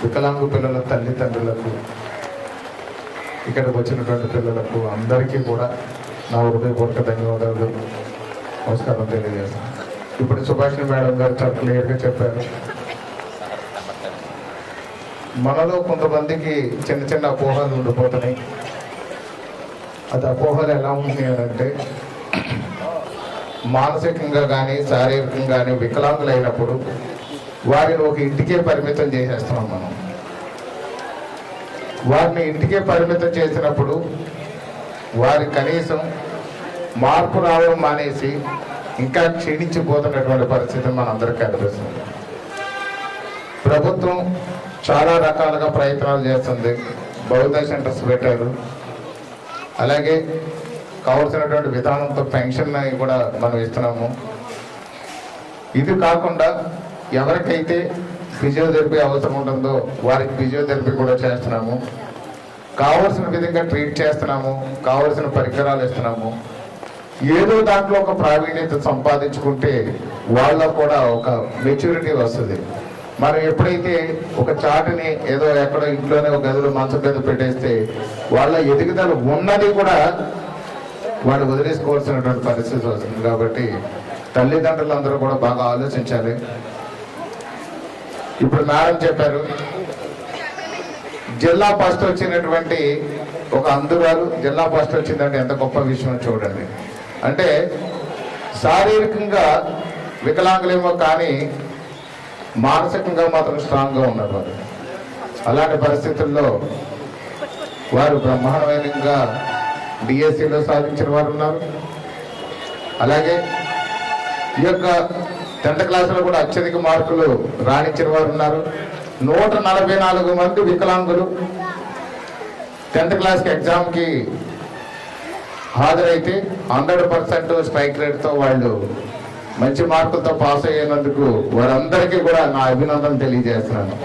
వికలాంగు పిల్లల తల్లిదండ్రులకు, ఇక్కడికి వచ్చినటువంటి పిల్లలకు అందరికీ కూడా నా హృదయపూర్వక ధన్యవాదాలు, నమస్కారం తెలియజేస్తాను. ఇప్పుడు సుభాషిణి మేడం గారు చాలా క్లియర్గా చెప్పారు. మనలో కొంతమందికి చిన్న చిన్న అపోహలు ఉండిపోతున్నాయి. అది అపోహలు ఎలా ఉన్నాయి అంటే, మానసికంగా కానీ శారీరకంగా కానీ వికలాంగులు అయినప్పుడు వారిని ఒక ఇంటికే పరిమితం చేసేస్తున్నాం మనం. వారిని ఇంటికే పరిమితం చేసినప్పుడు వారి కనీసం మార్పు రావడం మానేసి ఇంకా క్షీణించిపోతున్నటువంటి పరిస్థితి మనందరికీ కనిపిస్తుంది. ప్రభుత్వం చాలా రకాలుగా ప్రయత్నాలు చేస్తుంది. బహుళ సెంటర్స్ పెట్టారు. అలాగే కావలసినటువంటి విధానంతో పెన్షన్ కూడా మనం ఇస్తున్నాము. ఇది కాకుండా ఎవరికైతే ఫిజియోథెరపీ అవసరం ఉంటుందో వారికి ఫిజియోథెరపీ కూడా చేస్తున్నాము. కావలసిన విధంగా ట్రీట్ చేస్తున్నాము. కావలసిన పరికరాలు ఇస్తున్నాము. ఏదో దాంట్లో ఒక ప్రావీణ్యత సంపాదించుకుంటే వాళ్ళకు కూడా ఒక మెచ్యూరిటీ వస్తుంది. మనం ఎప్పుడైతే ఒక చాటుని ఏదో ఎక్కడో ఇంట్లోనే ఒక గదిలో మంచం మీద పెట్టేస్తే వాళ్ళ ఎదుగుదల ఉన్నది కూడా వాడు వదిలేసుకోవాల్సినటువంటి పరిస్థితి వస్తుంది. కాబట్టి తల్లిదండ్రులందరూ కూడా బాగా ఆలోచించాలి. ఇప్పుడు మేడం చెప్పారు, జిల్లా ఫస్ట్ వచ్చినటువంటి ఒక అందురాలు జిల్లా ఫస్ట్ వచ్చిందంటే ఎంత గొప్ప విషయం చూడండి. అంటే శారీరకంగా వికలాంగులేమో కానీ మానసికంగా మాత్రం స్ట్రాంగ్గా ఉన్నారు వారు. అలాంటి పరిస్థితుల్లో వారు బ్రహ్మాండమైనగా డిఎస్సిలో సాధించిన వారు ఉన్నారు. అలాగే ఈ యొక్క 10th క్లాసులో కూడా అత్యధిక మార్కులు రాణించిన వారు ఉన్నారు. 144 మంది వికలాంగులు 10th క్లాస్కి ఎగ్జామ్కి హాజరైతే 100% స్ట్రైక్ రేట్తో వాళ్ళు మంచి మార్కులతో పాస్ అయ్యేందుకు వారందరికీ కూడా నా అభినందన తెలియజేస్తున్నాను.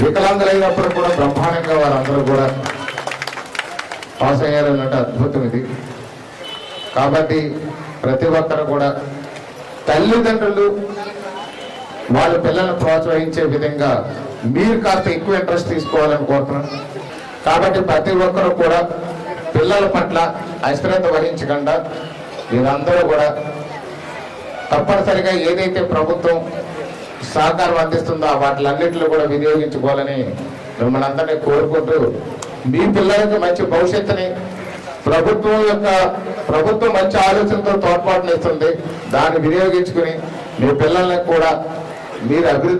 వికలాంగులైనప్పుడు కూడా బ్రహ్మాండంగా వారందరూ కూడా పాస్ అయ్యారన్నట్టు అద్భుతం ఇది. కాబట్టి ప్రతి ఒక్కరు కూడా తల్లిదండ్రులు వాళ్ళ పిల్లలను ప్రోత్సహించే విధంగా మీరు కాస్త ఎక్కువ ఇంట్రెస్ట్ తీసుకోవాలని కోరుతున్నాను. కాబట్టి ప్రతి ఒక్కరు కూడా పిల్లల పట్ల అశ్రద్ధ వహించకుండా మీరందరూ కూడా తప్పనిసరిగా ఏదైతే ప్రభుత్వం సహకారం అందిస్తుందో వాటిలన్నింటిలో కూడా వినియోగించుకోవాలని మిమ్మల్ని అందరినీ కోరుకుంటూ, మీ పిల్లలకి మంచి భవిష్యత్తుని ప్రభుత్వం మంచి ఆలోచనతో తోడ్పాటునిస్తుంది. దాన్ని వినియోగించుకుని మీ పిల్లల్ని కూడా మీరు అభివృద్ధి